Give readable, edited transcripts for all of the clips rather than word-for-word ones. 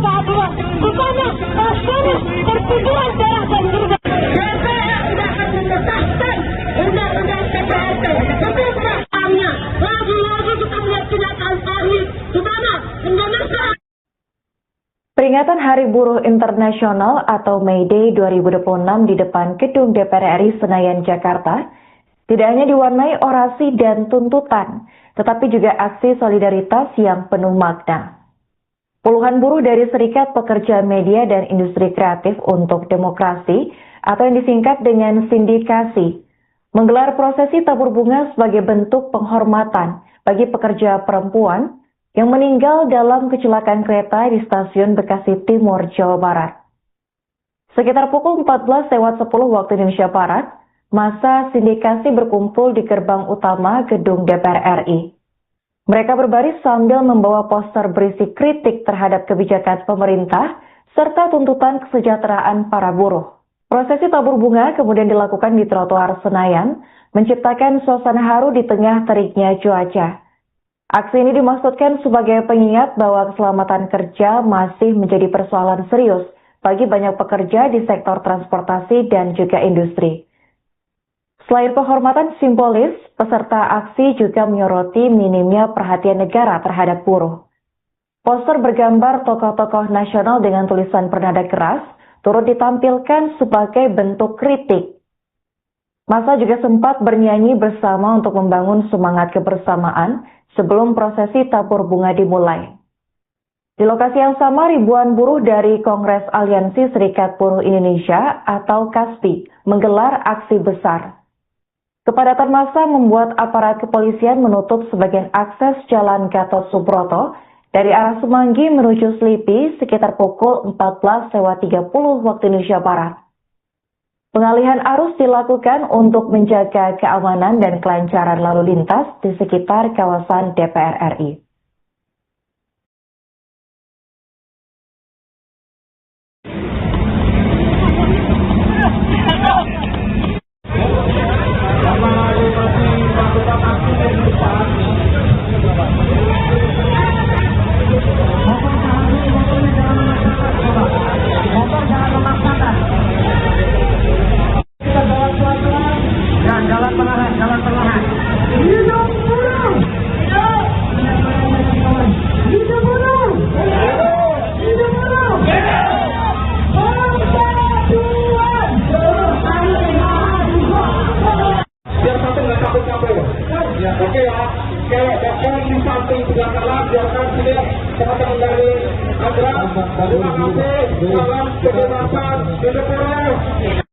saat luas, bersama pasangan pertujuan darah dan surga. DPR sudah akan mengesahkan undang-undang PPRT. Sebelumnya, lagi-lagi kita melihat kenyataan pahit, di mana Indonesia. Peringatan Hari Buruh Internasional atau May Day 2026 di depan Gedung DPR RI Senayan, Jakarta tidak hanya diwarnai orasi dan tuntutan, tetapi juga aksi solidaritas yang penuh makna. Puluhan buruh dari Serikat Pekerja Media dan Industri Kreatif untuk Demokrasi atau yang disingkat dengan Sindikasi menggelar prosesi tabur bunga sebagai bentuk penghormatan bagi pekerja perempuan yang meninggal dalam kecelakaan kereta di stasiun Bekasi Timur, Jawa Barat. Sekitar pukul 14.10 waktu Indonesia Barat, massa sindikasi berkumpul di gerbang utama gedung DPR RI. Mereka berbaris sambil membawa poster berisi kritik terhadap kebijakan pemerintah serta tuntutan kesejahteraan para buruh. Prosesi tabur bunga kemudian dilakukan di trotoar Senayan, menciptakan suasana haru di tengah teriknya cuaca. Aksi ini dimaksudkan sebagai pengingat bahwa keselamatan kerja masih menjadi persoalan serius bagi banyak pekerja di sektor transportasi dan juga industri. Selain penghormatan simbolis, peserta aksi juga menyoroti minimnya perhatian negara terhadap buruh. Poster bergambar tokoh-tokoh nasional dengan tulisan bernada keras turut ditampilkan sebagai bentuk kritik. Massa juga sempat bernyanyi bersama untuk membangun semangat kebersamaan sebelum prosesi tabur bunga dimulai. Di lokasi yang sama, ribuan buruh dari Kongres Aliansi Serikat Buruh Indonesia atau KASBI menggelar aksi besar. Kepadatan massa membuat aparat kepolisian menutup sebagian akses Jalan Gatot Subroto dari arah Semanggi menuju Selipi sekitar pukul 14.30 waktu Indonesia Barat. Pengalihan arus dilakukan untuk menjaga keamanan dan kelancaran lalu lintas di sekitar kawasan DPR RI. Oke ya, kalau bahkan di samping sebelah kanan, biarkan sini teman-teman dari Adra, terima kasih, salam kebebasan, hidup buruh.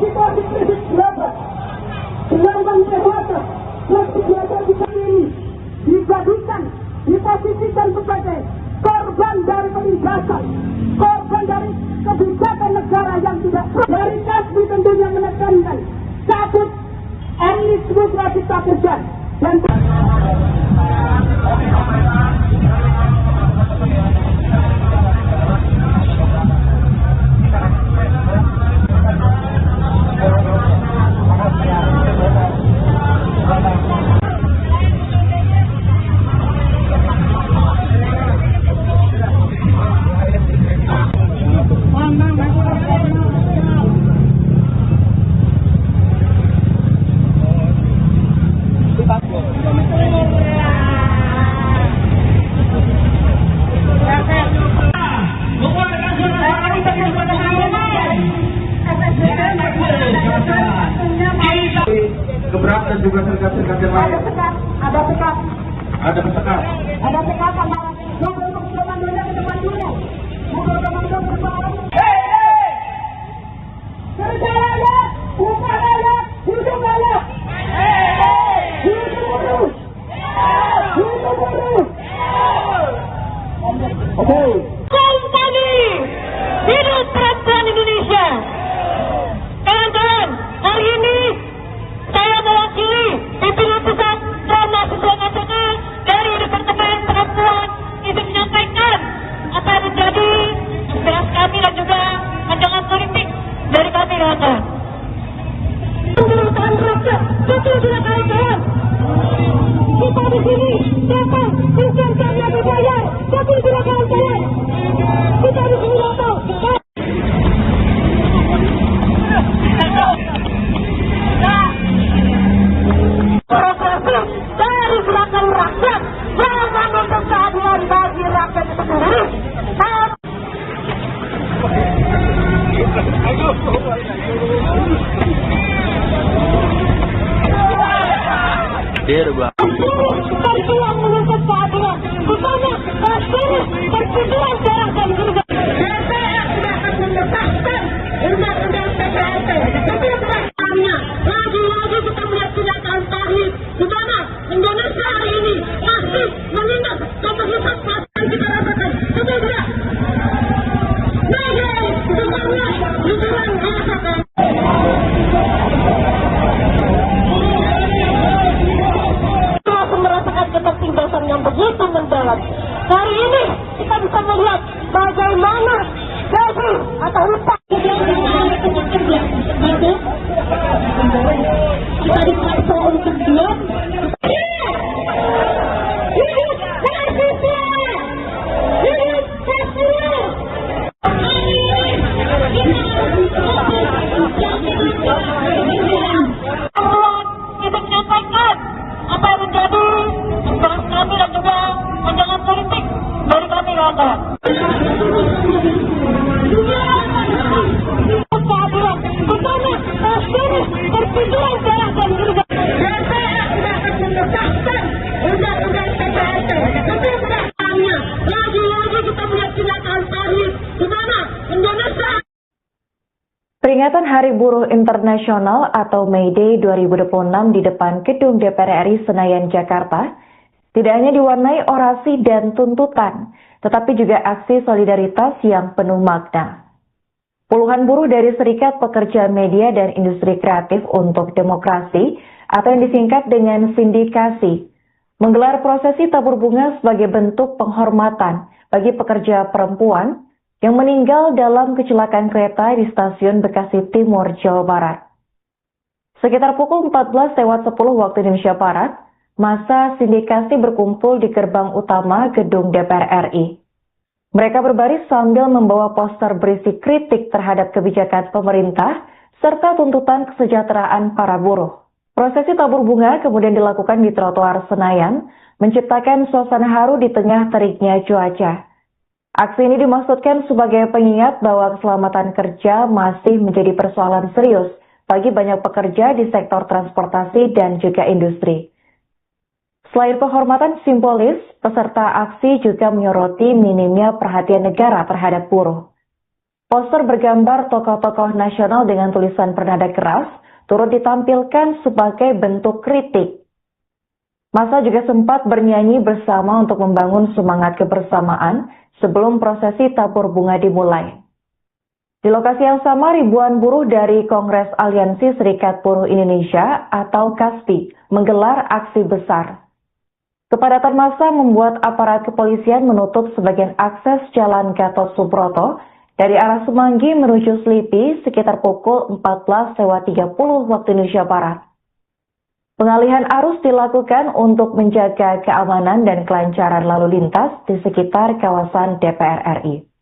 situasi krisis berapa? Gelombang PHK yang terjadi di kali ini dijadikan, diposisikan sebagai korban dari penindasan, korban dari kebijakan negara yang tidak dari Kasbi tentunya menekankan cabut Omnibus Law Cipta Kerja dan keberatan juga sergat-sergat yang lain. ada sekat Ada pesekat. sama mobil komandonya ke depan dulu. Mobil komando berbahan. Kerja rakyat, upah rakyat, hidup rakyat. Hidup terus. Hidup terus. Oke. Kompani, hidup perempuan Indonesia. Kawan-kawan, hari ini saya mewakili pimpinan pusat mahasiswa nasional dari Departemen Perempuan ingin menyampaikan apa yang menjadi aspirasi kami dan juga pandangan politik dari kami kawan-kawan. Pemerintahan rakyat, betul tidak kawan-kawan? Kita di sini datang bukan karena dibayar, betul tidak kawan-kawan? Kita di sini datang. Dari gerakan rakyat yang menuntut keadilan bagi rakyat itu sendiri. Perjuang menuntut keadilan, bukannya persetujuan darah dan gerga. DPR sudah akan mengesahkan undang-undang PPRT. Tapi pertanyaannya, lagi-lagi kita melihat kenyataan pahit di mana Indonesia hari ini masih menindak kapasitas pasar kita rasakan. Betul tidak? Nah, sebenarnya liburan rasakan. Kita merasakan ketertindasan yang begitu mendalam. Hari ini kita bisa melihat bagaimana gaji atau upah kita dipaksa untuk diam. Kita menyampaikan apa yang menjadi aspirasi kami dan juga pandangan politik dari kami kawan-kawan. Keadilan, bukannya persetujuan darah dan gerga. DPR sudah akan mengesahkan undang-undang PPRT. Tapi pertanyaannya, lagi-lagi kita melihat kenyataan pahit di mana Indonesia. Peringatan Hari Buruh Internasional atau May Day 2026 di depan Gedung DPR RI Senayan, Jakarta tidak hanya diwarnai orasi dan tuntutan, tetapi juga aksi solidaritas yang penuh makna. Puluhan buruh dari Serikat Pekerja Media dan Industri Kreatif untuk Demokrasi atau yang disingkat dengan Sindikasi menggelar prosesi tabur bunga sebagai bentuk penghormatan bagi pekerja perempuan yang meninggal dalam kecelakaan kereta di stasiun Bekasi Timur, Jawa Barat. Sekitar pukul 14.10 waktu Indonesia Barat, massa Sindikasi berkumpul di gerbang utama gedung DPR RI. Mereka berbaris sambil membawa poster berisi kritik terhadap kebijakan pemerintah serta tuntutan kesejahteraan para buruh. Prosesi tabur bunga kemudian dilakukan di trotoar Senayan, menciptakan suasana haru di tengah teriknya cuaca. Aksi ini dimaksudkan sebagai pengingat bahwa keselamatan kerja masih menjadi persoalan serius bagi banyak pekerja di sektor transportasi dan juga industri. Selain penghormatan simbolis, peserta aksi juga menyoroti minimnya perhatian negara terhadap buruh. Poster bergambar tokoh-tokoh nasional dengan tulisan bernada keras turut ditampilkan sebagai bentuk kritik. Massa juga sempat bernyanyi bersama untuk membangun semangat kebersamaan sebelum prosesi tabur bunga dimulai. Di lokasi yang sama, ribuan buruh dari Kongres Aliansi Serikat Buruh Indonesia atau KASBI menggelar aksi besar. Kepadatan massa membuat aparat kepolisian menutup sebagian akses Jalan Gatot Subroto dari arah Semanggi menuju Selipi sekitar pukul 14.30 waktu Indonesia Barat. Pengalihan arus dilakukan untuk menjaga keamanan dan kelancaran lalu lintas di sekitar kawasan DPR RI.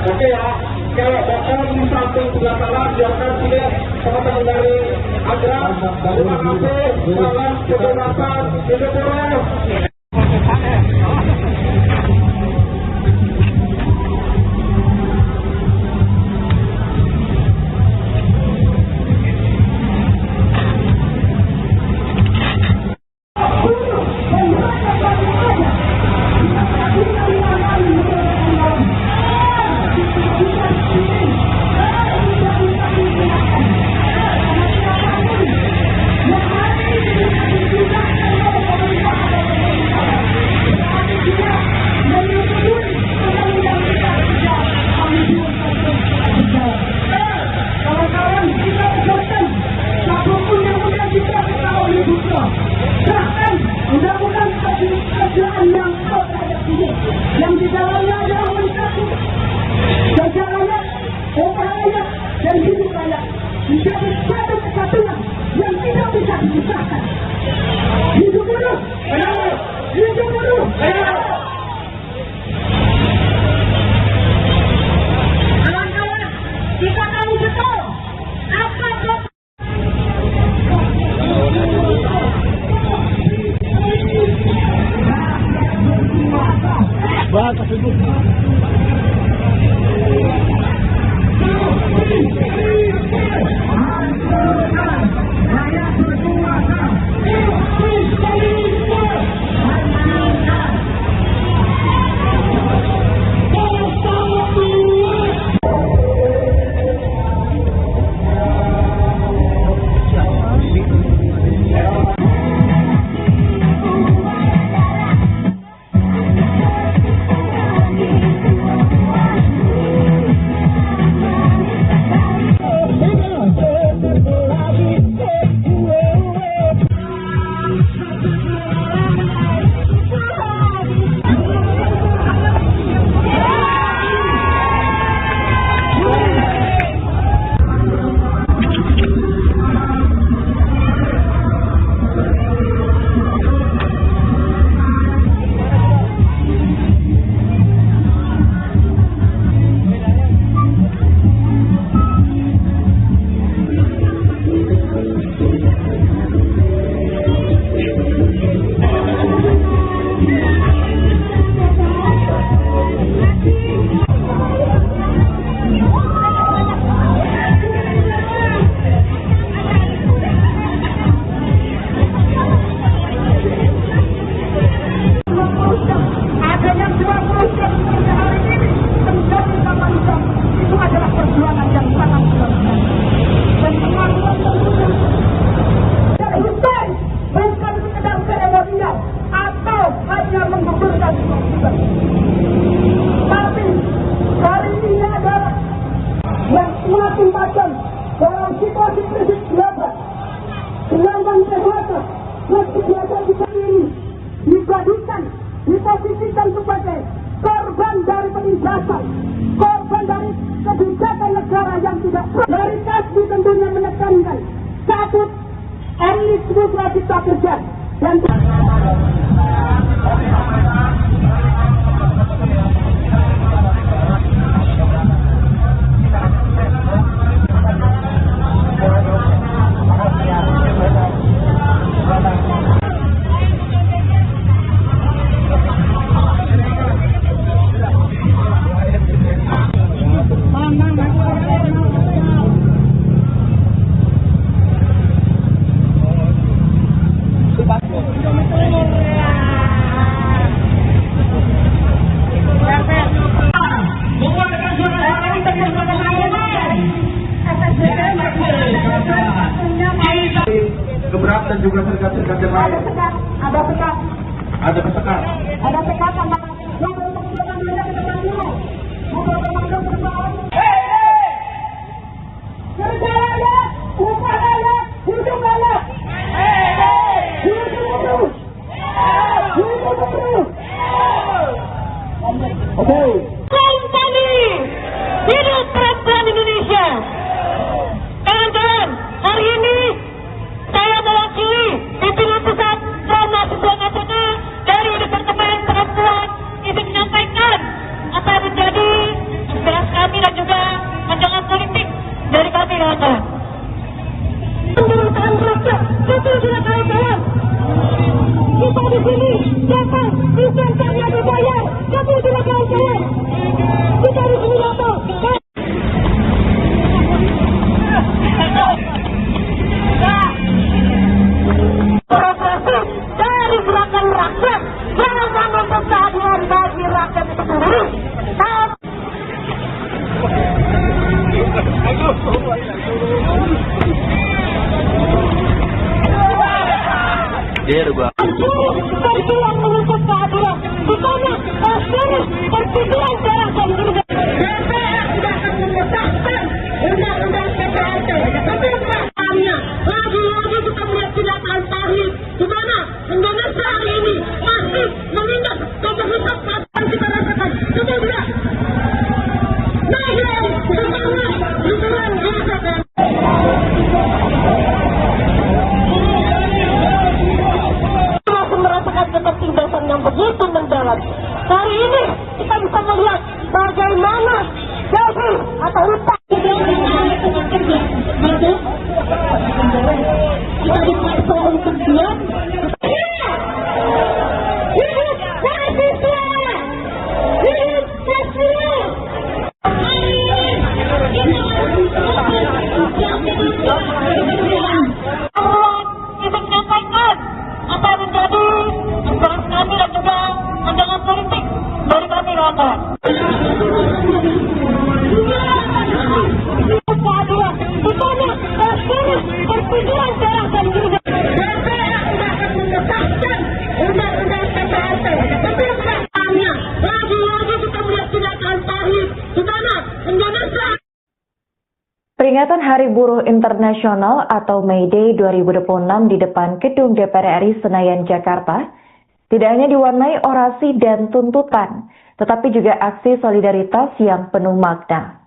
Oke ya, kalau bakal di samping sebelah kanan biarkan tidak teman-teman dari Agram, terima kasih, salam kebebasan, hidup buruh. Yang di dalamnya ada organisasi, jajarannya, upaya dan hidup layak menjadi satu kesatuan yang tidak bisa dipisahkan. Hidup buruh, hidup buruh. Kawan-kawan, kita tahu betul apa Bahasa tersebut. diposisikan sebagai korban dari penindasan, korban dari kebijakan negara yang tidak dari KASBI tentunya menekankan 2 juta kerja dan keberatan juga serikat-serikat yang lain. ada sekat Ada pesekat. sama yang untuk berada ke depan dulu. Kerjanya, usahanya, hidupnya. Hidup terus. Hidup terus. Oke. Kompani, hidup perempuan Indonesia. Kawan-kawan, hari ini saya mewakili pimpinan pusat dan mahasiswa nasional dari Departemen Perempuan ingin menyampaikan apa yang menjadi inspirasi kami dan juga pandangan politik dari kami kawan-kawan. Penderitaan rakyat, betul tidak kawan-kawan. Kita di sini datang, investasinya dibayar, betul tidak kawan-kawan. Kita di sini datang. Dari gerakan rakyat, jangan untuk keadilan bagi rakyat itu sendiri. Berjuang menuntut keadilan, bukannya persetujuan darah dan diri. DPR sudah akan mengesahkan undang-undang PPRT, tapi masalahnya lagi-lagi kita melihat tindakan tarik di mana Indonesia hari ini masih menindak komunitas yang kita rasakan. Betul tidak? Nah, yang lingkungan rasakan. Masih merasakan ketertindasan yang begitu mendalam. Hari ini kita bisa melihat bagaimana gaji atau upah kita dipaksa untuk diam. Hidup mahasiswa! Hidup mahasiswa! Kita menyampaikan apa yang menjadi inspirasi kami dan juga pandangan politik dari kami kawan-kawan. Keadilan, bukannya persetujuan darah dan diri. DPR sudah akan mengesahkan undang-undang PPRT, tapi masalahnya lagi-lagi kita melihat tindakan tarik di mana Indonesia. Peringatan Hari Buruh Internasional atau May Day 2026 di depan Gedung DPR RI Senayan, Jakarta tidak hanya diwarnai orasi dan tuntutan, tetapi juga aksi solidaritas yang penuh makna.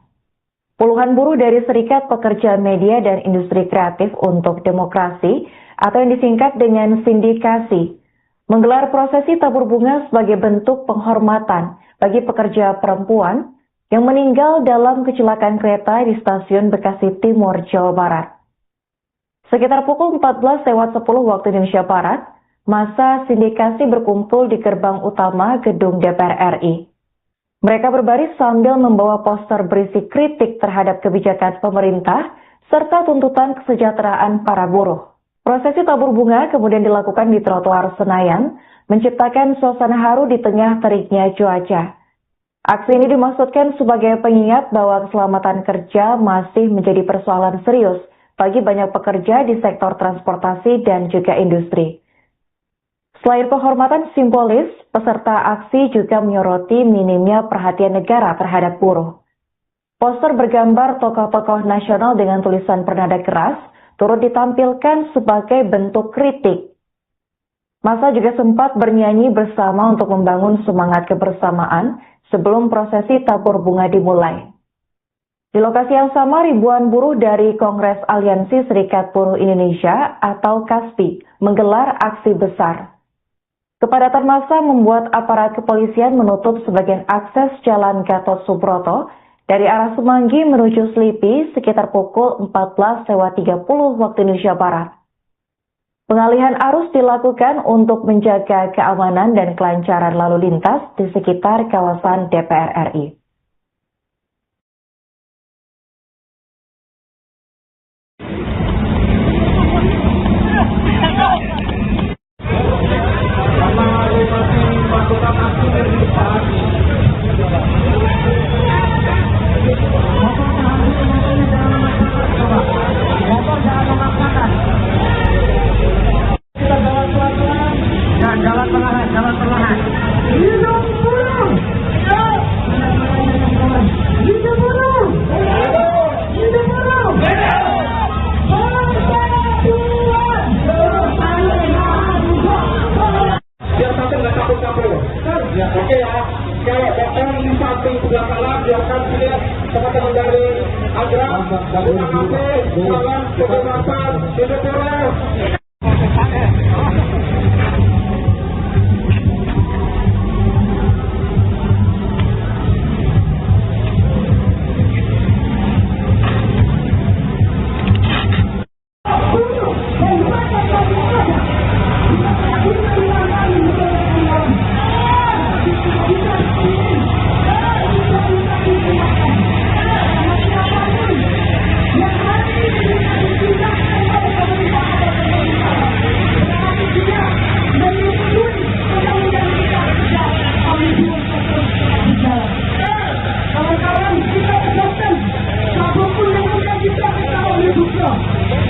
Puluhan buruh dari Serikat Pekerja Media dan Industri Kreatif untuk Demokrasi atau yang disingkat dengan sindikasi menggelar prosesi tabur bunga sebagai bentuk penghormatan bagi pekerja perempuan yang meninggal dalam kecelakaan kereta di stasiun Bekasi Timur, Jawa Barat. Sekitar pukul 14.10 waktu Indonesia Barat, massa sindikasi berkumpul di gerbang utama gedung DPR RI. Mereka berbaris sambil membawa poster berisi kritik terhadap kebijakan pemerintah serta tuntutan kesejahteraan para buruh. Prosesi tabur bunga kemudian dilakukan di trotoar Senayan, menciptakan suasana haru di tengah teriknya cuaca. Aksi ini dimaksudkan sebagai pengingat bahwa keselamatan kerja masih menjadi persoalan serius bagi banyak pekerja di sektor transportasi dan juga industri. Selain penghormatan simbolis, peserta aksi juga menyoroti minimnya perhatian negara terhadap buruh. Poster bergambar tokoh-tokoh nasional dengan tulisan bernada keras turut ditampilkan sebagai bentuk kritik. Massa juga sempat bernyanyi bersama untuk membangun semangat kebersamaan sebelum prosesi tabur bunga dimulai. Di lokasi yang sama, ribuan buruh dari Kongres Aliansi Serikat Buruh Indonesia atau KASBI menggelar aksi besar. Kepadatan massa membuat aparat kepolisian menutup sebagian akses Jalan Gatot Subroto dari arah Semanggi menuju Selipi sekitar pukul 14.30 waktu Indonesia Barat. Pengalihan arus dilakukan untuk menjaga keamanan dan kelancaran lalu lintas di sekitar kawasan DPR RI. Jalan perlahan. Hidup buruh! Hidup buruh! Hidup buruh! Biar satu nggak kabur-kabur. Oke ya. Kalau datang di samping sebelah kanan, biarkan sini teman-teman dari Agra, terima kasih, salam kebebasan, hidup buruh.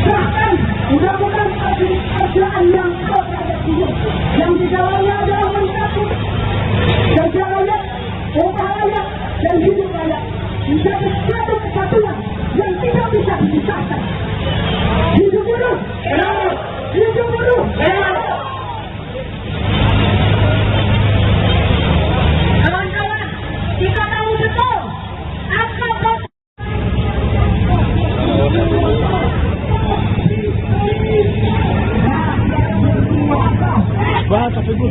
Bahkan melakukan pekerjaan yang di dalamnya adalah mencakup kerja layak, upah layak, dan hidup layak menjadi satu kesatuan yang tidak bisa dipisahkan. Hidup buruh, hidup buruh. Kawan-kawan, kita tahu betul apa bahasa ibu.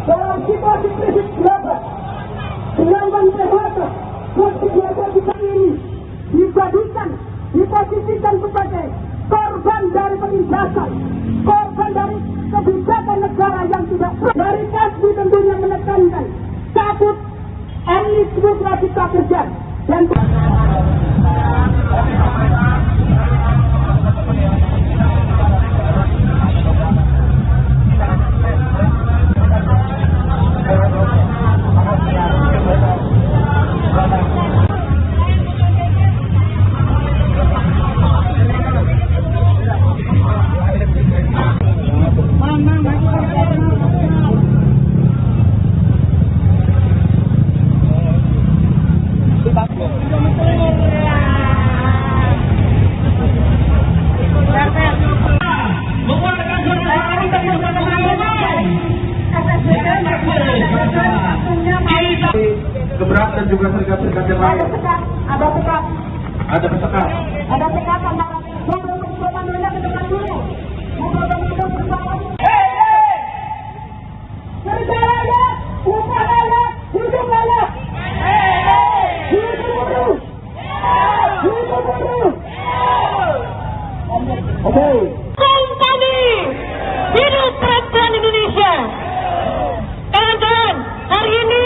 dalam situasi krisis global. Sedangkan PHK waktu biasa kita ini diposisikan sebagai korban dari penindasan, korban dari kebijakan negara yang tidak dari KASBI tentunya menekankan cabut omnibus law cipta kerja dan Ada sekat, ada sekat, Ada pesekat. ada sekat antara Propaganda ke depan dulu. Propaganda bersama. Kerjanya, upahnya, hidupnya. Hidup buruh. Hidup buruh. Oke. Kompani hidup perempuan Indonesia. Kawan-kawan, hari ini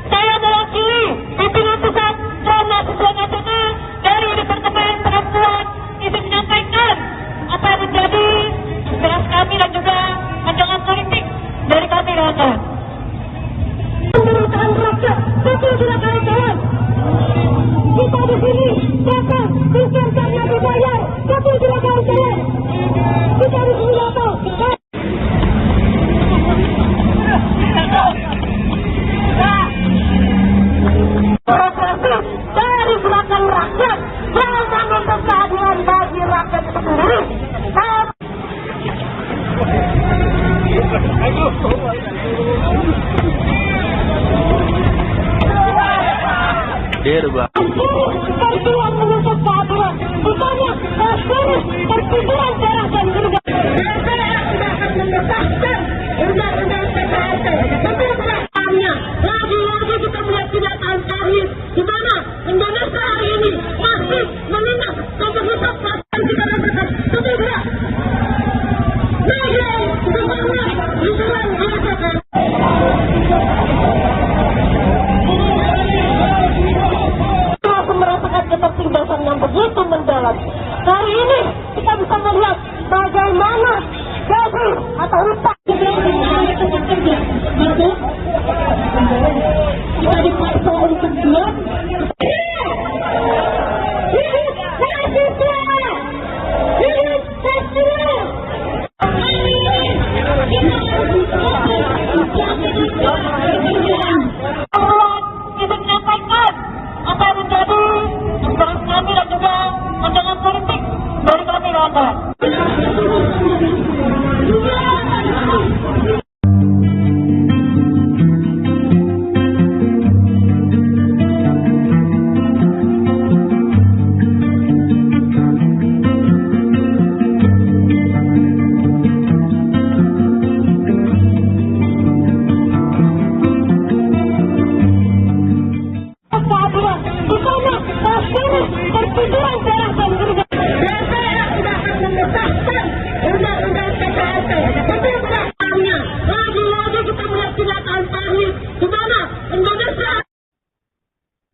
saya mewakili pimpinan pusat mahasiswa nasional dari Departemen Perempuan ingin menyampaikan apa yang menjadi aspirasi kami dan juga pandangan politik dari kami kawan-kawan. Pemerintahan rakyat, betul tidak kawan-kawan? Kita di sini, siapa? Pekerjanya dibayar, betul tidak kawan-kawan? Kita di sini apa? Dari belakang rakyat, jangan untuk keadilan bagi rakyat itu sendiri. Perjuang menuntut keadilan, bukannya perpindahan darah dan gerga. DPR sudah akan mengesahkan undang-undang kesehatan. Sebelumnya, lagi-lagi kita melihat kenyataan pahit di mana Indonesia hari ini masih menindak komunitas pasien kita rasakan. Sebelumnya, semangat diserang rasakan. Merasakan ketertindasan yang begitu mendalam. Hari ini kita bisa melihat bagaimana gaji atau hutang kita dipaksa untuk buat hidup mahasiswa, hidup siswa. Kita menyampaikan apa yang menjadi aspirasi kami dan juga pandangan politik dari kami kawan-kawan. Perpindahan darah dan gerga. DPR sudah akan mengesahkan undang-undang kesehatan. Sebelumnya, lagi-lagi kita melihat kenyataan pahit di mana Indonesia.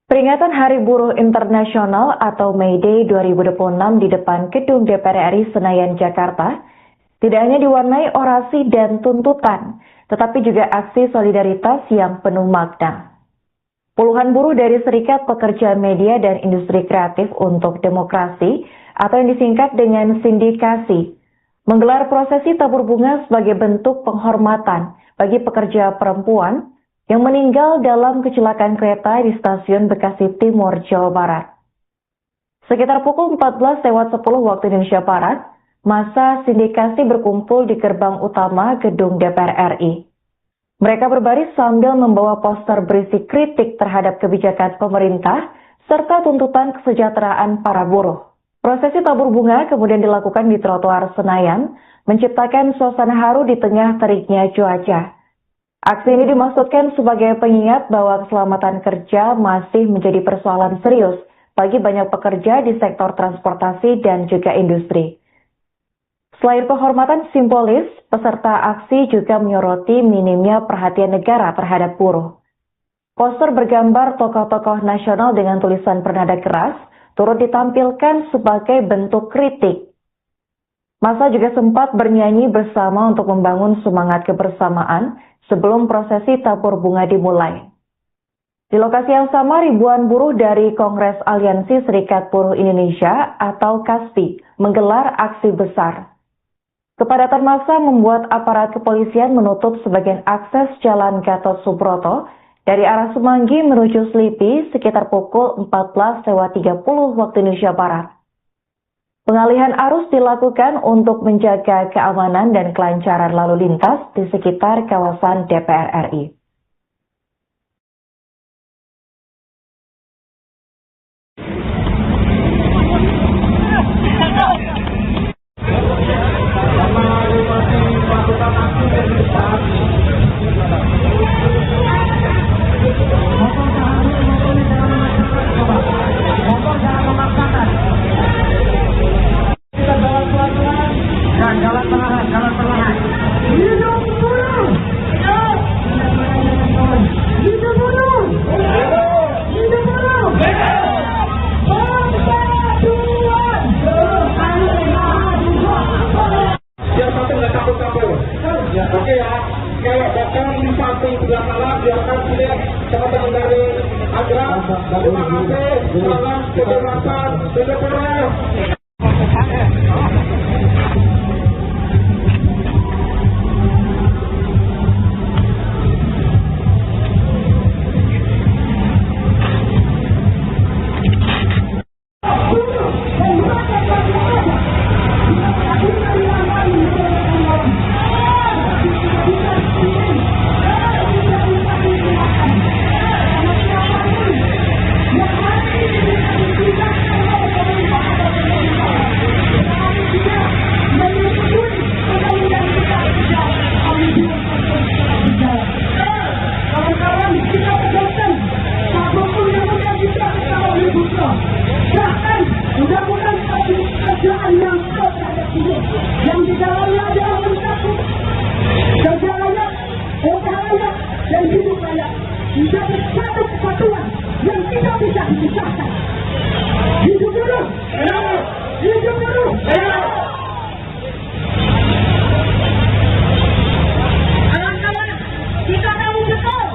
Peringatan Hari Buruh Internasional atau May Day 2026 di depan Gedung DPR RI Senayan, Jakarta tidak hanya diwarnai orasi dan tuntutan, tetapi juga aksi solidaritas yang penuh makna. Puluhan buruh dari Serikat Pekerja Media dan Industri Kreatif untuk Demokrasi atau yang disingkat dengan sindikasi menggelar prosesi tabur bunga sebagai bentuk penghormatan bagi pekerja perempuan yang meninggal dalam kecelakaan kereta di stasiun Bekasi Timur, Jawa Barat. Sekitar pukul 14.10 waktu Indonesia Barat, massa sindikasi berkumpul di gerbang utama gedung DPR RI. Mereka berbaris sambil membawa poster berisi kritik terhadap kebijakan pemerintah serta tuntutan kesejahteraan para buruh. Prosesi tabur bunga kemudian dilakukan di trotoar Senayan, menciptakan suasana haru di tengah teriknya cuaca. Aksi ini dimaksudkan sebagai pengingat bahwa keselamatan kerja masih menjadi persoalan serius bagi banyak pekerja di sektor transportasi dan juga industri. Selain penghormatan simbolis, peserta aksi juga menyoroti minimnya perhatian negara terhadap buruh. Poster bergambar tokoh-tokoh nasional dengan tulisan bernada keras turut ditampilkan sebagai bentuk kritik. Massa juga sempat bernyanyi bersama untuk membangun semangat kebersamaan sebelum prosesi tabur bunga dimulai. Di lokasi yang sama, ribuan buruh dari Kongres Aliansi Serikat Buruh Indonesia atau KASPI menggelar aksi besar. Kepadatan massa membuat aparat kepolisian menutup sebagian akses Jalan Gatot Subroto dari arah Semanggi menuju Selipi sekitar pukul 14.30 waktu Indonesia Barat. Pengalihan arus dilakukan untuk menjaga keamanan dan kelancaran lalu lintas di sekitar kawasan DPR RI. Terima kasih. Salam kebebasan bergerak. Yang di dalamnya adalah mencakup kerja layak, usaha layak, dan hidup layak menjadi satu kesatuan yang tidak bisa dipisahkan. Hidup dulu, hidup dulu. Kawan-kawan, kita tahu betul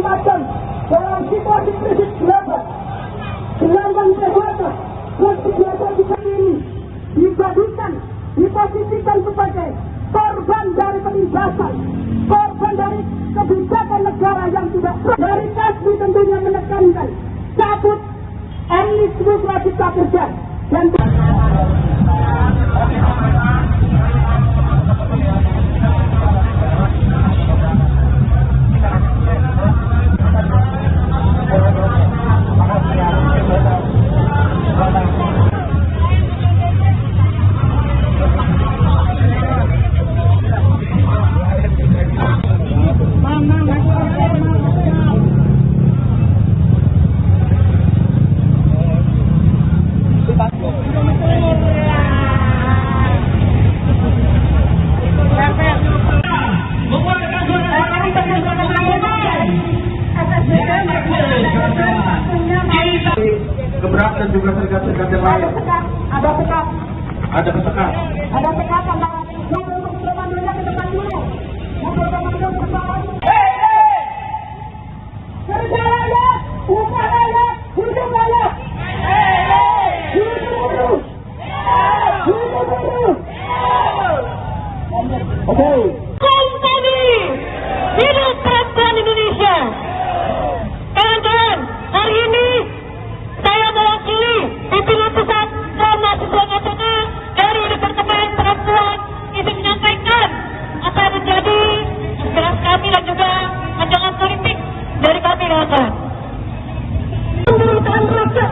apa dalam situasi krisis global, gelombang dewasa yang biasa kita ini diposisikan sebagai korban dari penindasan, korban dari kebijakan negara yang tidak dari Kasbi tentunya menekankan cabut omnibus law cipta kerja dan keberatan juga sergat-sergat yang lain. ada sekat Ada kesekat. antara mobil komandonya ke depan dulu, mobil komando ke depan. Kerja layak, upah layak, hidup layak. Hidup dulu. Hidup dulu. Oke. Kompani hidup perempuan Indonesia. Kawan-kawan, hari ini saya mewakili pimpinan pusat mahasiswa nasional dari Departemen Perempuan ingin menyampaikan apa yang menjadi aspirasi kami dan juga pandangan politik dari kami, kawan-kawan. Penderitaan rakyat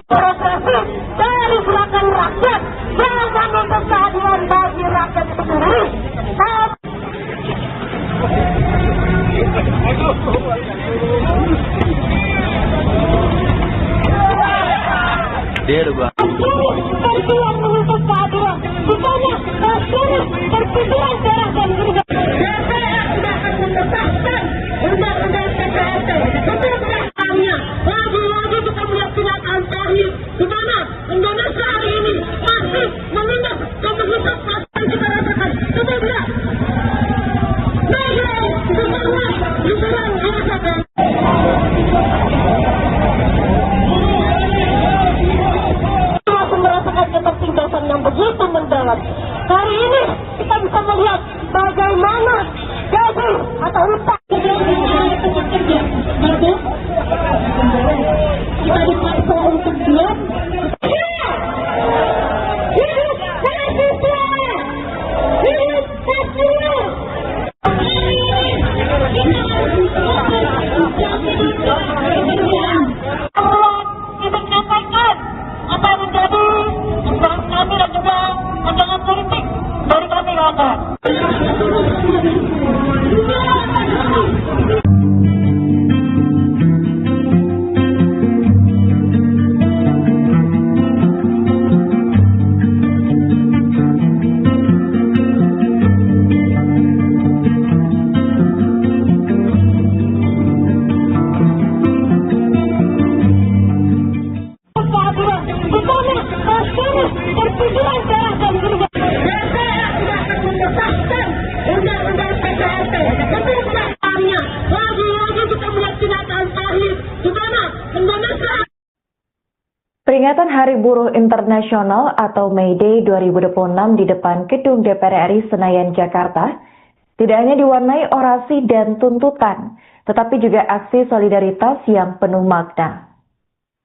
Demokrasi dari gerakan rakyat, jangan untuk keadilan bagi rakyat itu sendiri. Dia ada gua. Berjuang menuntut keadilan, bukannya berpikiran darah dan berjuang. DPR sudah akan mengesahkan undang-undang KKN. Betul belakangnya, lagi-lagi kita melihat kenyataan pahit, di mana Indonesia hari ini masih menindak komunitas yang kita rasakan. Betul tidak? Negeri, semangat, diserang, dirasakan. Ketertindasan yang begitu mendalam. Hari ini kita bisa melihat bagaimana gaji atau upah kita dipaksa untuk diam. Hidup mahasiswa, hidup mahasiswa. Kita menyampaikan apa menjadi kami dan juga pandangan politik dari kami rakyat. Berpikiran darah dan berjuang. DPR sudah akan mengesahkan undang-undang KKN. Betul belakangnya, lagi-lagi kita melihat kenyataan pahit, di mana Indonesia. Peringatan Hari Buruh Internasional atau May Day 2026 di depan Gedung DPR RI Senayan, Jakarta tidak hanya diwarnai orasi dan tuntutan, tetapi juga aksi solidaritas yang penuh makna.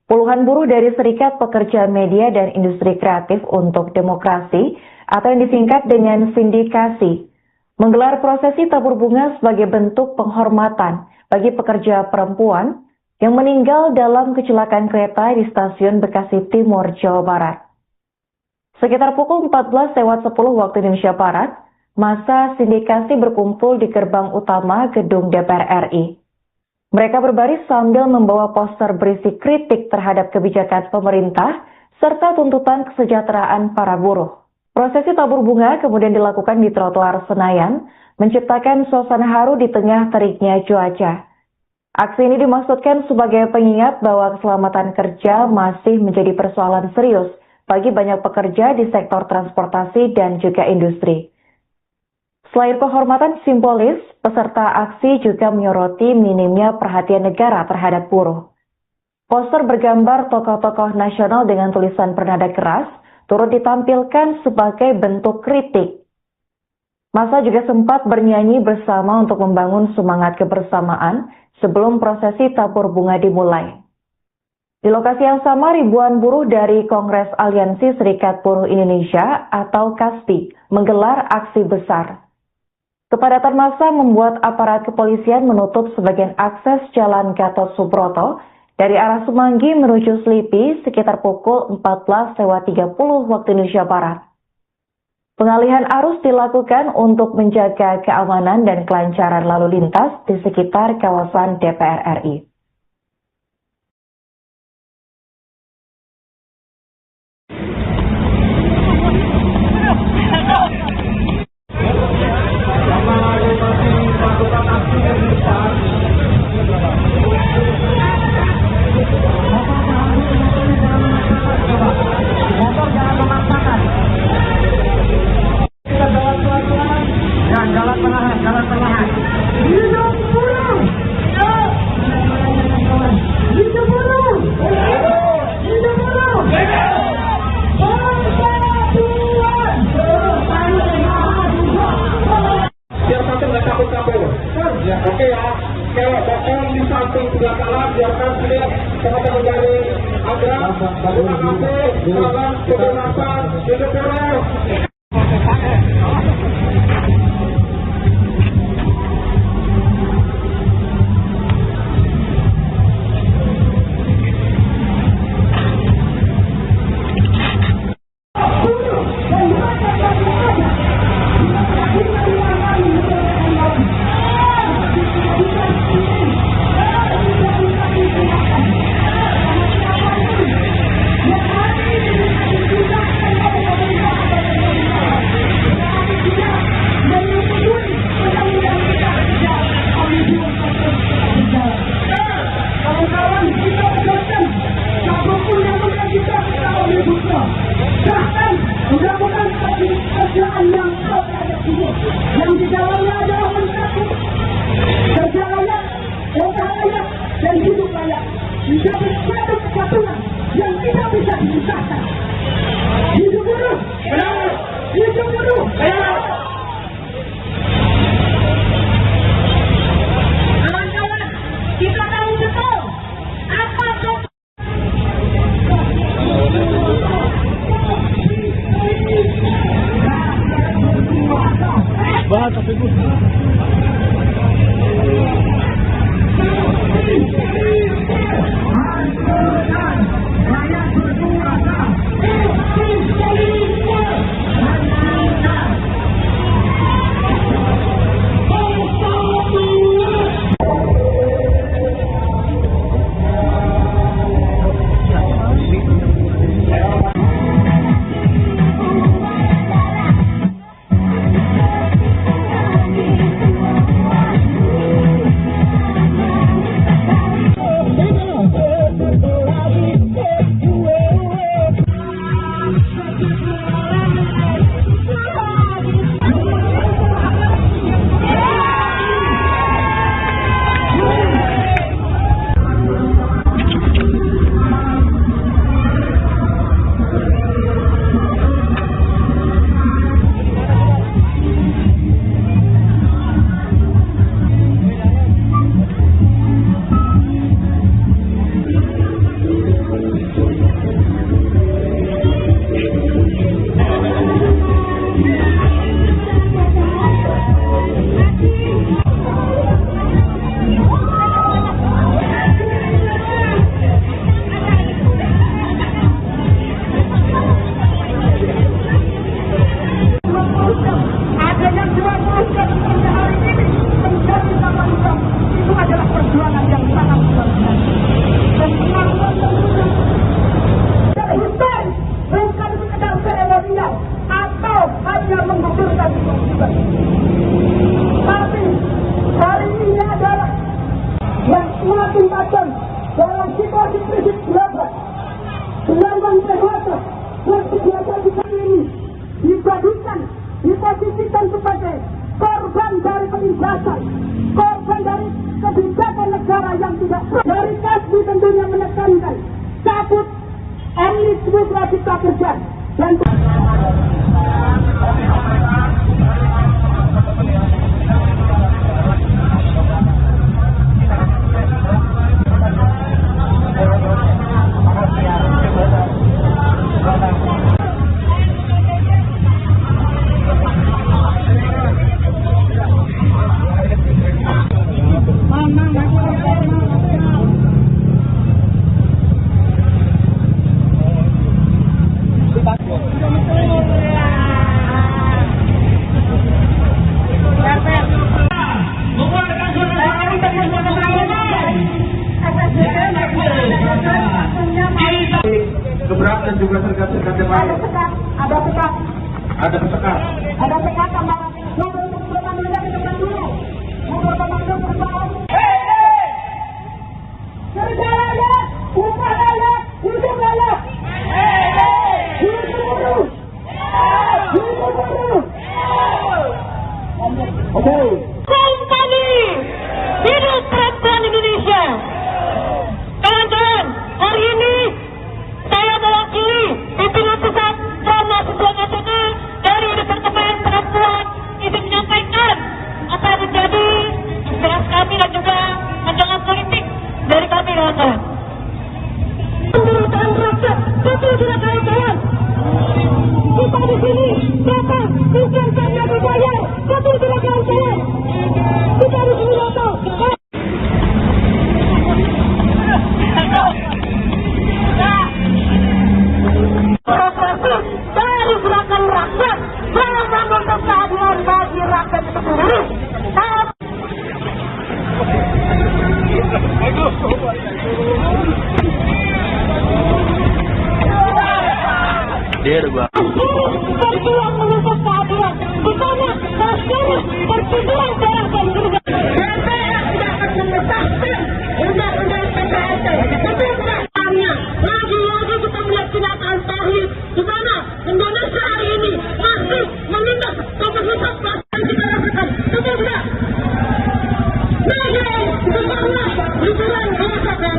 Puluhan buruh dari Serikat Pekerja Media dan Industri Kreatif untuk Demokrasi atau yang disingkat dengan Sindikasi menggelar prosesi tabur bunga sebagai bentuk penghormatan bagi pekerja perempuan yang meninggal dalam kecelakaan kereta di stasiun Bekasi Timur, Jawa Barat. Sekitar pukul 14.10 waktu Indonesia Barat, massa Sindikasi berkumpul di gerbang utama gedung DPR RI. Mereka berbaris sambil membawa poster berisi kritik terhadap kebijakan pemerintah serta tuntutan kesejahteraan para buruh. Prosesi tabur bunga kemudian dilakukan di trotoar Senayan, menciptakan suasana haru di tengah teriknya cuaca. Aksi ini dimaksudkan sebagai pengingat bahwa keselamatan kerja masih menjadi persoalan serius bagi banyak pekerja di sektor transportasi dan juga industri. Selain penghormatan simbolis, peserta aksi juga menyoroti minimnya perhatian negara terhadap buruh. Poster bergambar tokoh-tokoh nasional dengan tulisan bernada keras turut ditampilkan sebagai bentuk kritik. Massa juga sempat bernyanyi bersama untuk membangun semangat kebersamaan sebelum prosesi tabur bunga dimulai. Di lokasi yang sama, ribuan buruh dari Kongres Aliansi Serikat Buruh Indonesia atau KASBI menggelar aksi besar. Kepadatan massa membuat aparat kepolisian menutup sebagian akses Jalan Gatot Subroto dari arah Semanggi menuju Selipi sekitar pukul 14.30 waktu Indonesia Barat. Pengalihan arus dilakukan untuk menjaga keamanan dan kelancaran lalu lintas di sekitar kawasan DPR RI. Jalan perlahan. Hidup buruh! Hidup buruh! Hidup buruh! Biar satu nggak kabur-kabur. Ya, oke ya. Kalau bokong di samping sebelah kanan, biarkan sini teman-teman dari Agra. Terima kasih. Selamat kebebasan. Hidup buruh! bisa dipisahkan. Hidup buruh, hidup buruh. Kawan-kawan, kita tahu betul apa dalam situasi krisis global, gelombang PHK yang terjadi di kali ini diposisikan sebagai korban dari penindasan, korban dari kebijakan negara yang tidak dari Kasbi tentunya menekankan cabut omnibus law cipta kerja dan keberatan juga sergat-sergat yang lain. Ada sekat tambah Kompani hidup perempuan Indonesia. Kawan-kawan, hari ini saya mewakili pimpinan pusat mahasiswa nasional dari Departemen Perempuan ingin menyampaikan apa yang menjadi aspirasi kami dan juga pandangan politik dari kami, kawan-kawan. Penderitaan rakyat, betul tidak kawan-kawan? Kita di sini datang bukan karena dibayar, betul tidak kawan-kawan? Kita di sini datang. Dari gerakan rakyat dalam menuntut keadilan bagi rakyat itu sendiri. Berjuang menuntut keadilan di mana nasional perpindahan darah dan juga DPR tidak akan mengesahkan undang-undang PPLT. Lagi-lagi kita melihat kenyataan pahit di mana Indonesia hari ini masih menindas komunitas yang kita rasakan. Betul tidak? Liburan rasakan.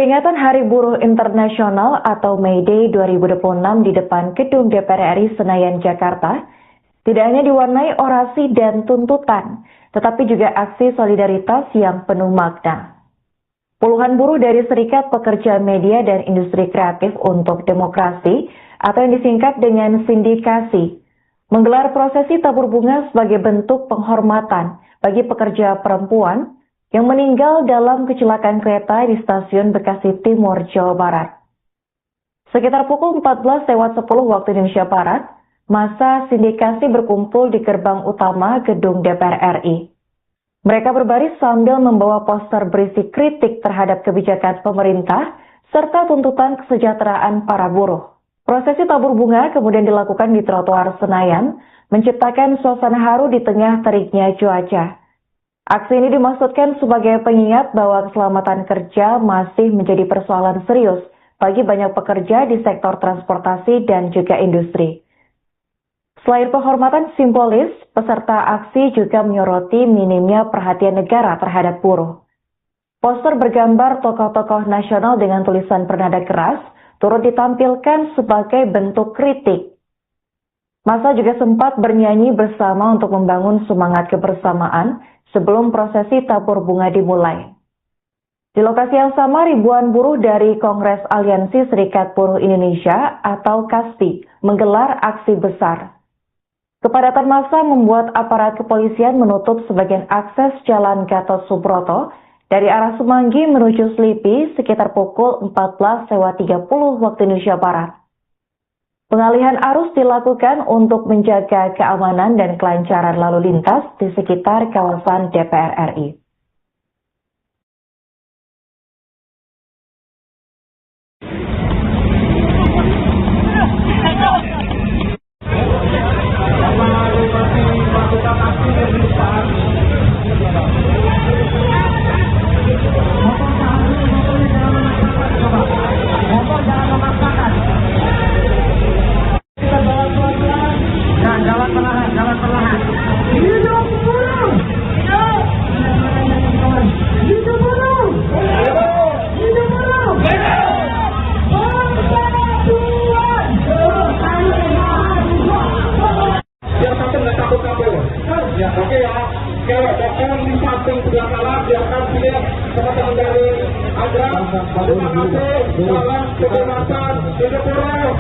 Peringatan Hari Buruh Internasional atau May Day 2026 di depan Gedung DPR RI Senayan, Jakarta, tidak hanya diwarnai orasi dan tuntutan, tetapi juga aksi solidaritas yang penuh makna. Puluhan buruh dari Serikat Pekerja Media dan Industri Kreatif untuk Demokrasi atau yang disingkat dengan Sindikasi, menggelar prosesi tabur bunga sebagai bentuk penghormatan bagi pekerja perempuan yang meninggal dalam kecelakaan kereta di stasiun Bekasi Timur, Jawa Barat. Sekitar pukul 14.10 waktu Indonesia Barat, massa Sindikasi berkumpul di gerbang utama gedung DPR RI. Mereka berbaris sambil membawa poster berisi kritik terhadap kebijakan pemerintah serta tuntutan kesejahteraan para buruh. Prosesi tabur bunga kemudian dilakukan di trotoar Senayan, menciptakan suasana haru di tengah teriknya cuaca. Aksi ini dimaksudkan sebagai pengingat bahwa keselamatan kerja masih menjadi persoalan serius bagi banyak pekerja di sektor transportasi dan juga industri. Selain penghormatan simbolis, peserta aksi juga menyoroti minimnya perhatian negara terhadap buruh. Poster bergambar tokoh-tokoh nasional dengan tulisan bernada keras turut ditampilkan sebagai bentuk kritik. Massa juga sempat bernyanyi bersama untuk membangun semangat kebersamaan sebelum prosesi tabur bunga dimulai. Di lokasi yang sama, ribuan buruh dari Kongres Aliansi Serikat Buruh Indonesia atau KASBI menggelar aksi besar. Kepadatan massa membuat aparat kepolisian menutup sebagian akses Jalan Gatot Subroto dari arah Semanggi menuju Selipi sekitar pukul 14.30 waktu Indonesia Barat. Pengalihan arus dilakukan untuk menjaga keamanan dan kelancaran lalu lintas di sekitar kawasan DPR RI. Ya, oke ya. Kalau bahkan di samping sebelah kanan, biarkan sini teman-teman dari Agra. Terima kasih. Salam kebebasan. Hidup buruh.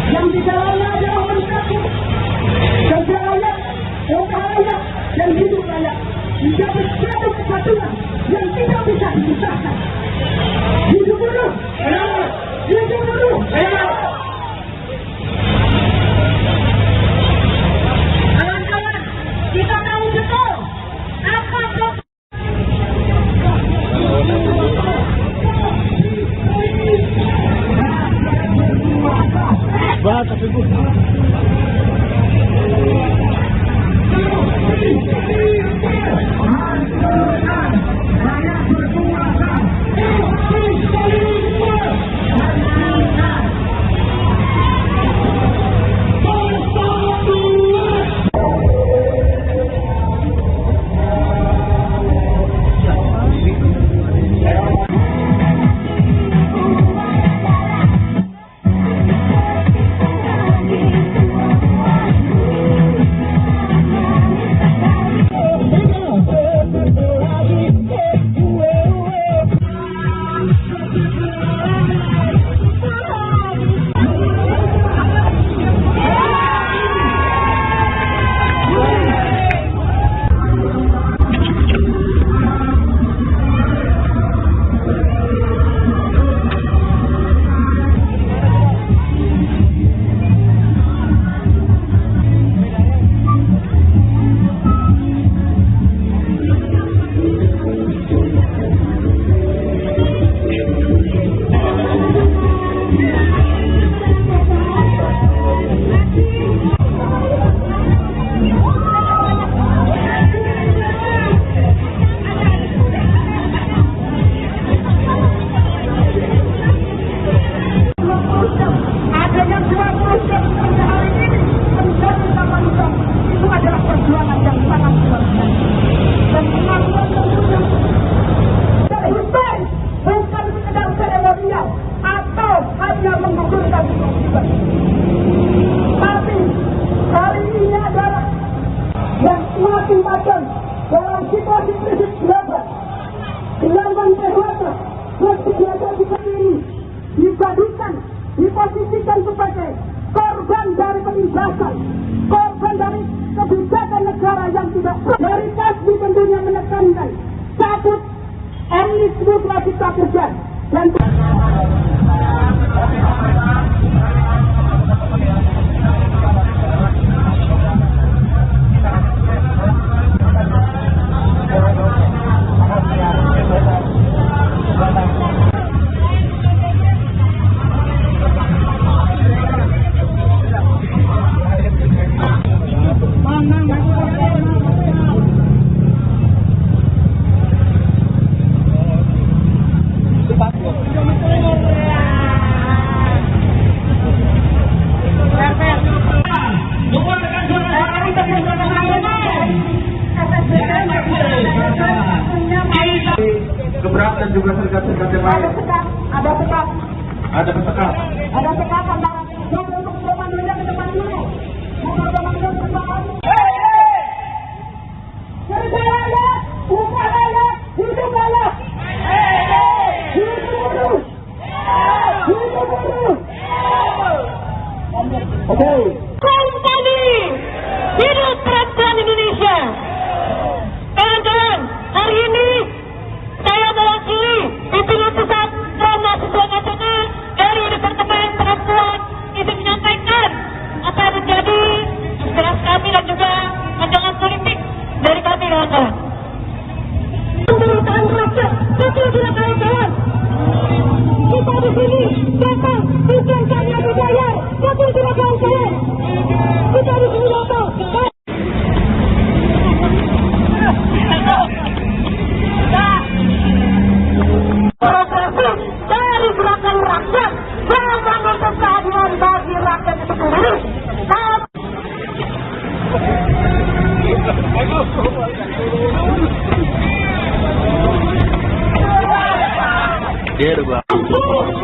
Yang di dalamnya adalah bersatu, kerja layak, usaha layak, dan hidup layak menjadi satu kesatuan yang tidak bisa dipisahkan. Hidup buruh, hidup buruh. Kawan-kawan, kita tahu betul apa Omnibus Law Cipta Kerja dan Gebrak dan juga sergat-sergat yang lain. ada sekat Ada pesekat. antara yang untuk depan dulu ke depan dulu. Kembali hidup kerajaan Indonesia. Kawan-kawan, hari ini saya mewakili pimpinan pusat mahasiswa nasional dari Departemen Perempuan ingin menyampaikan apa yang menjadi aspirasi kami dan juga pandangan politik dari kami, kawan-kawan. Pemerintahan rakyat, betul tidak kawan-kawan? Kita di sini datang bukan karena dibayar, betul tidak kawan-kawan? Kita di sini datang. Progresif dari gerakan rakyat yang menuntut keadilan bagi rakyat itu sendiri.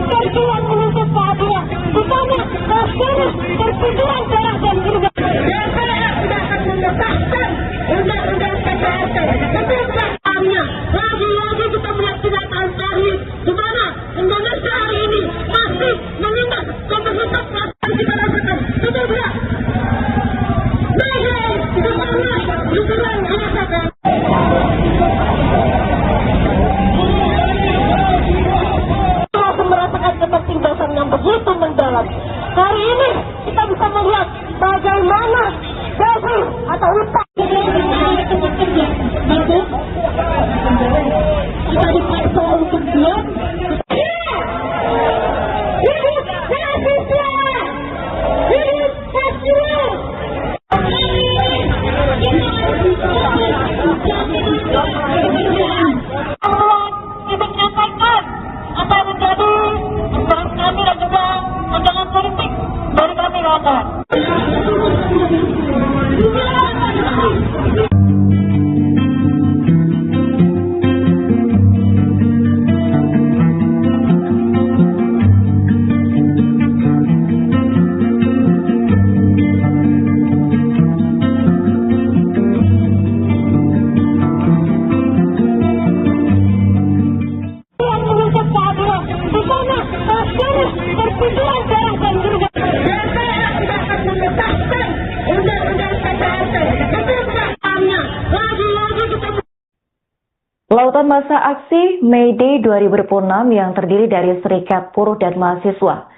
Berjuang menuntut keadilan, bukannya sekarang persetujuan darah dan juga. DPR sudah akan mengesahkan undang-undang PPRT. Betul hanya lagi-lagi kita melihat kenyataan terakhir di mana Indonesia hari ini masih menindak komunitas yang kita rasakan. Betul tidak? Baik, di mana lingkungan dirasakan. Merasakan ketertindasan yang begitu mendalam. Hari ini kita bisa melihat bagaimana gaji atau upah kita dipaksa untuk diam. Hidup Indonesia, hidup Pancasila. Kita menyampaikan apa yang menjadi aspirasi kami dan juga pandangan politik dari kami, kawan-kawan. Lautan massa aksi May Day 2026 yang terdiri dari Serikat Buruh dan Mahasiswa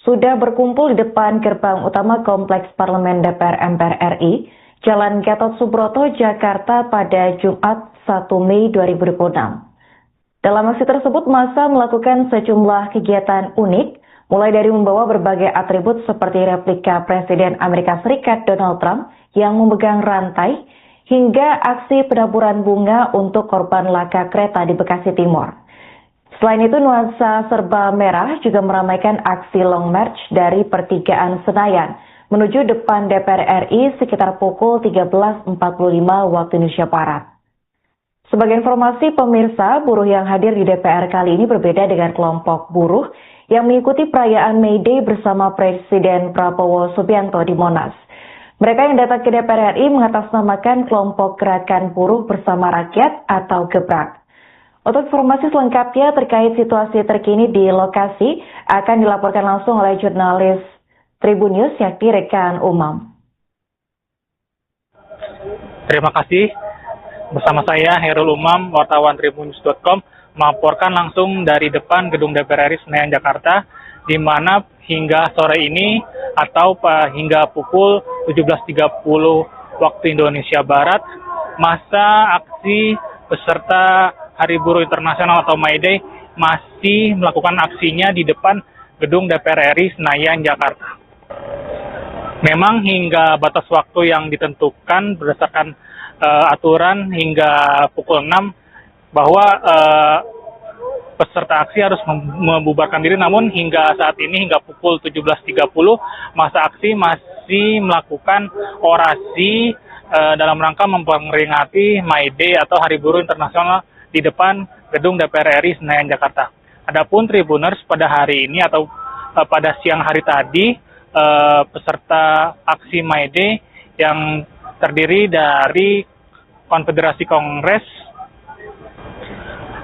sudah berkumpul di depan gerbang utama Kompleks Parlemen DPR MPR RI, Jalan Gatot Subroto, Jakarta pada Jumat 1 Mei 2026. Dalam aksi tersebut, massa melakukan sejumlah kegiatan unik, mulai dari membawa berbagai atribut seperti replika Presiden Amerika Serikat Donald Trump yang memegang rantai, hingga aksi penaburan bunga untuk korban laka kereta di Bekasi Timur. Selain itu, nuansa serba merah juga meramaikan aksi Long March dari Pertigaan Senayan menuju depan DPR RI sekitar pukul 13.45 waktu Indonesia Barat. Sebagai informasi pemirsa, buruh yang hadir di DPR kali ini berbeda dengan kelompok buruh yang mengikuti perayaan May Day bersama Presiden Prabowo Subianto di Monas. Mereka yang datang ke DPR RI mengatasnamakan kelompok Gerakan Buruh Bersama Rakyat atau Gebrak. Untuk informasi selengkapnya terkait situasi terkini di lokasi akan dilaporkan langsung oleh jurnalis Tribun News yakni Rekan Umam. Terima kasih. Bersama saya Herul Umam, wartawan tribunnews.com, melaporkan langsung dari depan Gedung DPR RI Senayan Jakarta, di mana hingga sore ini atau hingga pukul 17.30 waktu Indonesia Barat, masa aksi peserta Hari Buruh Internasional atau May Day masih melakukan aksinya di depan Gedung DPR RI Senayan Jakarta. Memang hingga batas waktu yang ditentukan berdasarkan aturan hingga pukul 6 bahwa peserta aksi harus membubarkan diri, namun hingga saat ini hingga pukul 17.30 masa aksi masih melakukan orasi dalam rangka memperingati May Day atau Hari Buruh Internasional di depan Gedung DPR RI Senayan Jakarta. Adapun Tribuners pada hari ini atau pada siang hari tadi, peserta aksi May Day yang terdiri dari Konfederasi Kongres,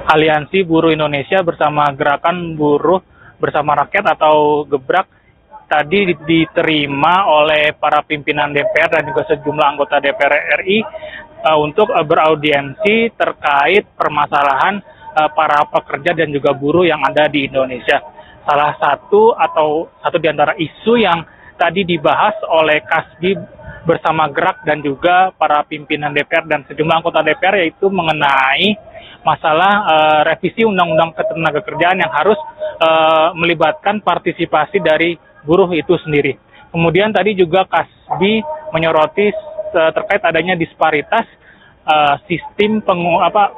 Aliansi Buruh Indonesia bersama Gerakan Buruh Bersama Rakyat atau Gebrak tadi diterima oleh para pimpinan DPR dan juga sejumlah anggota DPR RI untuk beraudiensi terkait permasalahan para pekerja dan juga buruh yang ada di Indonesia. Salah satu di antara isu yang tadi dibahas oleh Kasbi bersama Gerak dan juga para pimpinan DPR dan sejumlah anggota DPR yaitu mengenai masalah revisi Undang-Undang Ketenagakerjaan yang harus melibatkan partisipasi dari buruh itu sendiri. Kemudian tadi juga Kasbi menyoroti terkait adanya disparitas sistem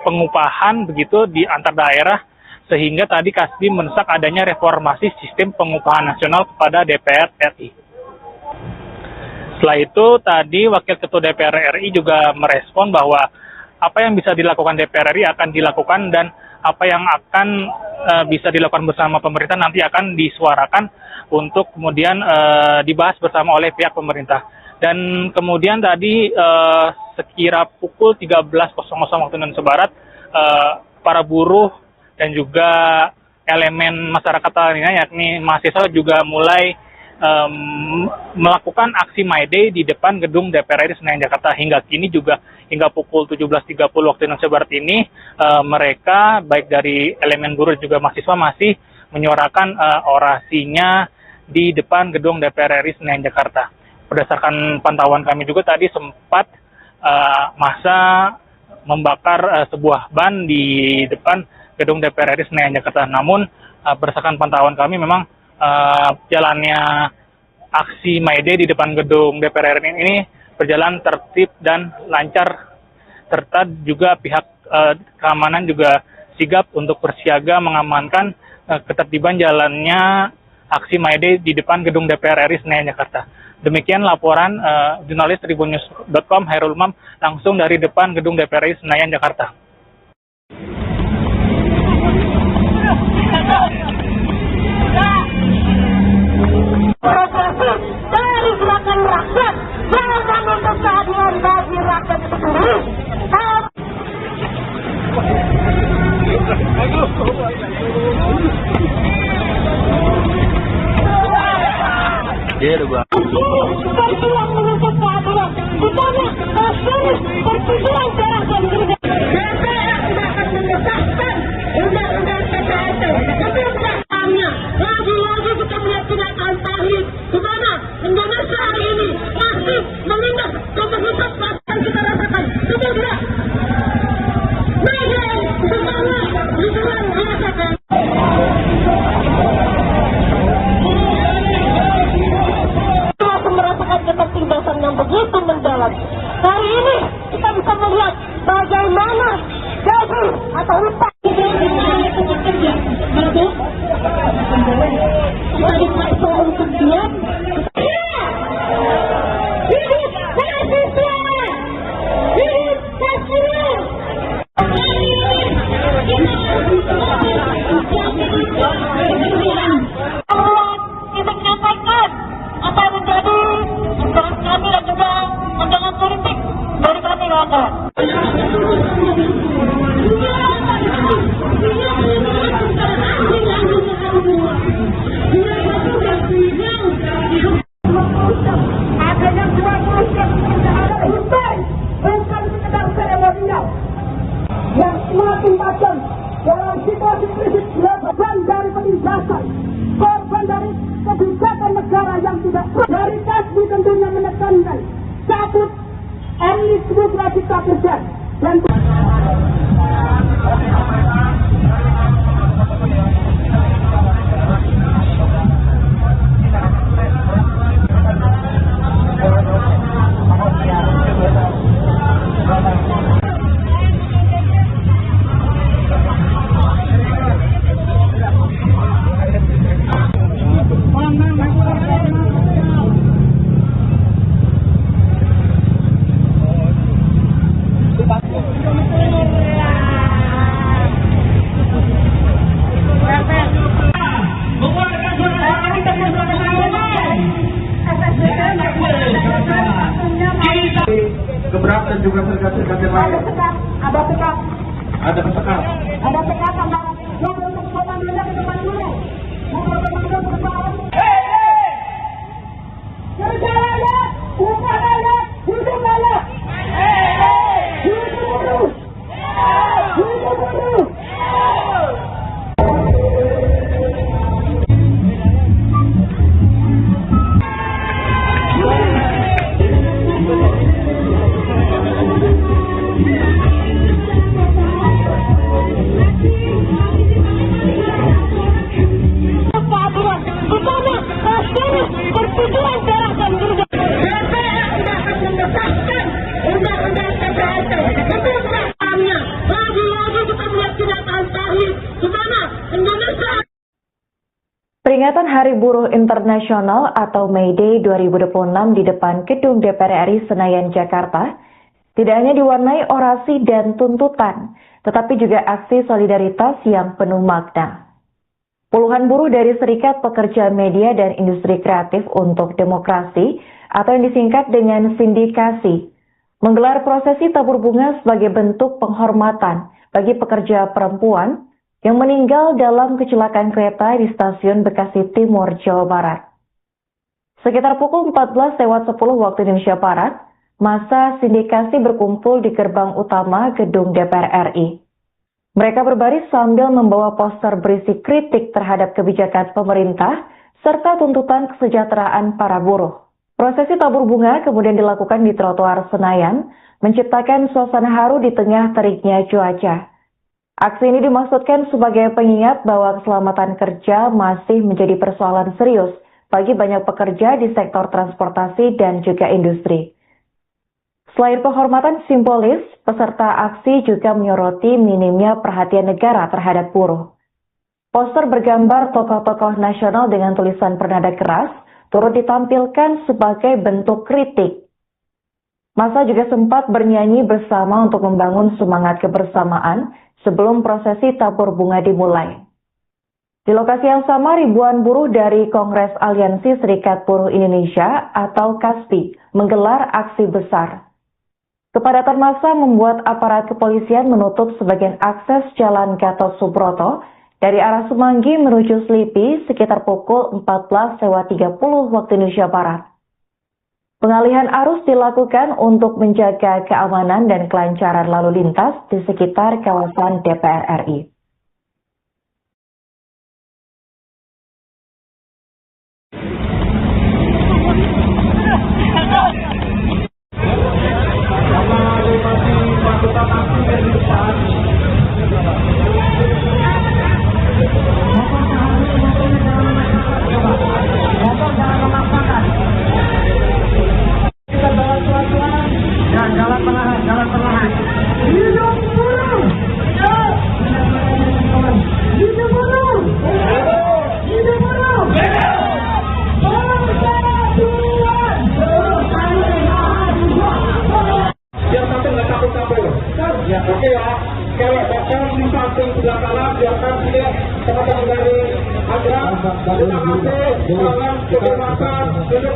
pengupahan begitu di antar daerah, sehingga tadi Kasbi mendesak adanya reformasi sistem pengupahan nasional kepada DPR RI. Setelah itu tadi Wakil Ketua DPR RI juga merespon bahwa apa yang bisa dilakukan DPR RI akan dilakukan dan apa yang akan bisa dilakukan bersama pemerintah nanti akan disuarakan untuk kemudian dibahas bersama oleh pihak pemerintah. Dan kemudian tadi sekira pukul 13.00 waktu Indonesia Barat, para buruh dan juga elemen masyarakat lainnya yakni mahasiswa juga mulai melakukan aksi May Day di depan Gedung DPR RI Senayan Jakarta. Hingga kini juga hingga pukul 17.30 waktu Indonesia Barat ini mereka baik dari elemen buruh juga mahasiswa masih menyuarakan orasinya di depan Gedung DPR RI Senayan Jakarta. Berdasarkan pantauan kami juga tadi sempat massa membakar sebuah ban di depan Gedung DPR RI Senayan Jakarta. Namun berdasarkan pantauan kami memang jalannya aksi May Day di depan Gedung DPR RI ini berjalan tertib dan lancar, serta juga pihak keamanan juga sigap untuk bersiaga mengamankan ketertiban jalannya aksi May Day di depan Gedung DPR RI Senayan Jakarta. Demikian laporan jurnalis tribunnews.com Hairul Umam langsung dari depan Gedung DPR RI Senayan Jakarta. Dari gerakan rakyat, jangan untuk keadilan bagi rakyat itu sendiri. Berjuang menuntut keadilan, bukannya bertujuan darah dan kerja. DPR sudah akan mengesahkan undang-undang KKRT. Kebiasaannya, lagi-lagi kita melihat kenyataan pahit, di mana Indonesia hari ini masih menindak komunitas yang kita rasakan. Betul tidak? Bagai semangat lingkungan dirasakan. Masih merasakan ketertindasan yang begitu mendalam. Hari ini kita bisa melihat bagaimana gaji atau upah pekerja baru kita dipaksa untuk dia. Hidup mahasiswa, hidup mahasiswa. Kita menyampaikan apa yang menjadi interest kami dan juga pandangan politik dari kami kawan-kawan. Adanya 20 yang ada hutan, bukan sekedar seremonial yang semakin tajam dalam situasi krisis korban dari penindasan, korban dari kebijakan negara yang tidak dari Kasbi tentunya menekankan cabut Omnibus Law Cipta Kerja dan gebrak dan juga sergat-sergat yang lain. ada sekat Ada pesekat. antara yang untuk komandonya ke depan dulu. Kerja rakyat, upah rakyat, hidup rakyat. Hidup buruh. Hidup buruh. Peringatan Hari Buruh Internasional atau May Day 2026 di depan Gedung DPR RI Senayan, Jakarta tidak hanya diwarnai orasi dan tuntutan, tetapi juga aksi solidaritas yang penuh makna. Puluhan buruh dari Serikat Pekerja Media dan Industri Kreatif untuk Demokrasi atau yang disingkat dengan Sindikasi menggelar prosesi tabur bunga sebagai bentuk penghormatan bagi pekerja perempuan yang meninggal dalam kecelakaan kereta di stasiun Bekasi Timur, Jawa Barat. Sekitar pukul 14.10 waktu Indonesia Barat, massa Sindikasi berkumpul di gerbang utama gedung DPR RI. Mereka berbaris sambil membawa poster berisi kritik terhadap kebijakan pemerintah serta tuntutan kesejahteraan para buruh. Prosesi tabur bunga kemudian dilakukan di trotoar Senayan, menciptakan suasana haru di tengah teriknya cuaca. Aksi ini dimaksudkan sebagai pengingat bahwa keselamatan kerja masih menjadi persoalan serius bagi banyak pekerja di sektor transportasi dan juga industri. Selain penghormatan simbolis, peserta aksi juga menyoroti minimnya perhatian negara terhadap buruh. Poster bergambar tokoh-tokoh nasional dengan tulisan bernada keras turut ditampilkan sebagai bentuk kritik. Massa juga sempat bernyanyi bersama untuk membangun semangat kebersamaan sebelum prosesi tabur bunga dimulai. Di lokasi yang sama, ribuan buruh dari Kongres Aliansi Serikat Buruh Indonesia atau KASBI menggelar aksi besar. Kepadatan massa membuat aparat kepolisian menutup sebagian akses Jalan Gatot Subroto dari arah Semanggi menuju Selipi sekitar pukul 14.30 waktu Indonesia Barat. Pengalihan arus dilakukan untuk menjaga keamanan dan kelancaran lalu lintas di sekitar kawasan DPR RI. Oke ya, kalau bakal di samping sebelah kanan, biarkan sini teman-teman dari Agrang, terima kasih, salam kehormatan, hidup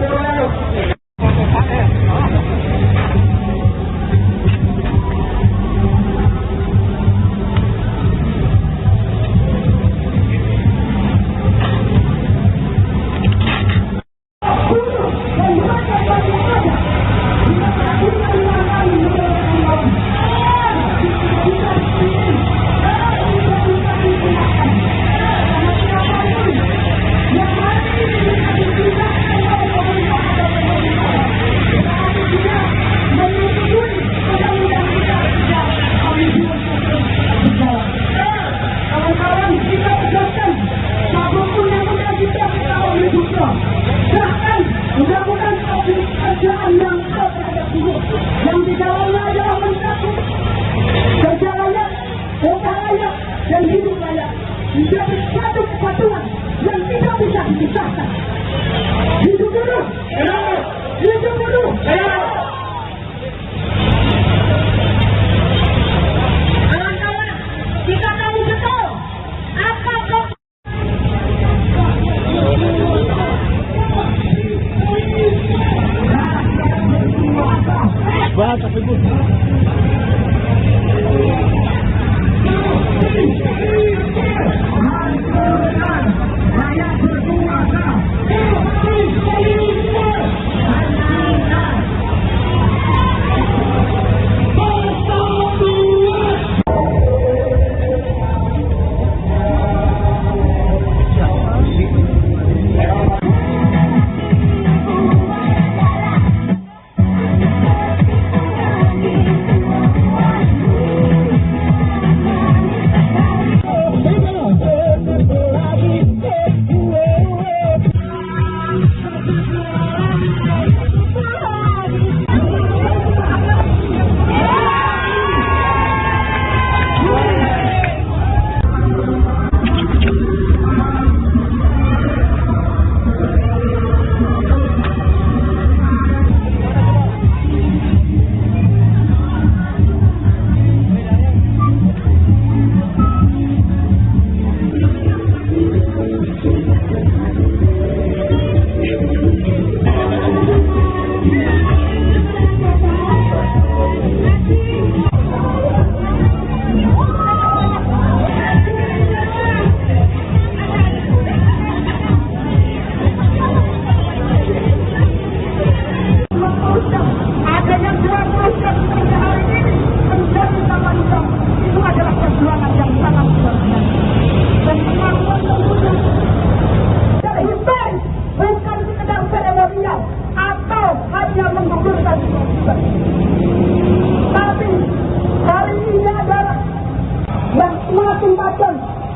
dan hidup layak menjadi satu kesatuan yang tidak bisa dipisahkan. Hidup buruh, hidup buruh. Kawan-kawan, kita tahu betul apakah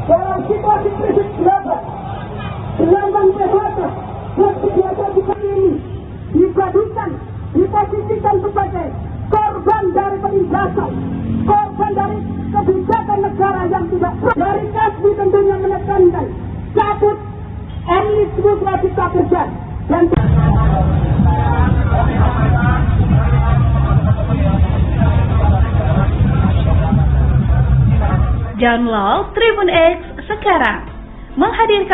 dalam situasi krisis global, gelombang PHK yang biasa kita ini dijadikan, diposisikan sebagai korban dari penindasan, korban dari kebijakan negara yang tidak dari Kasbi tentunya menekankan cabut omnibus law cipta kerja dan download Tribun X sekarang, menghadirkan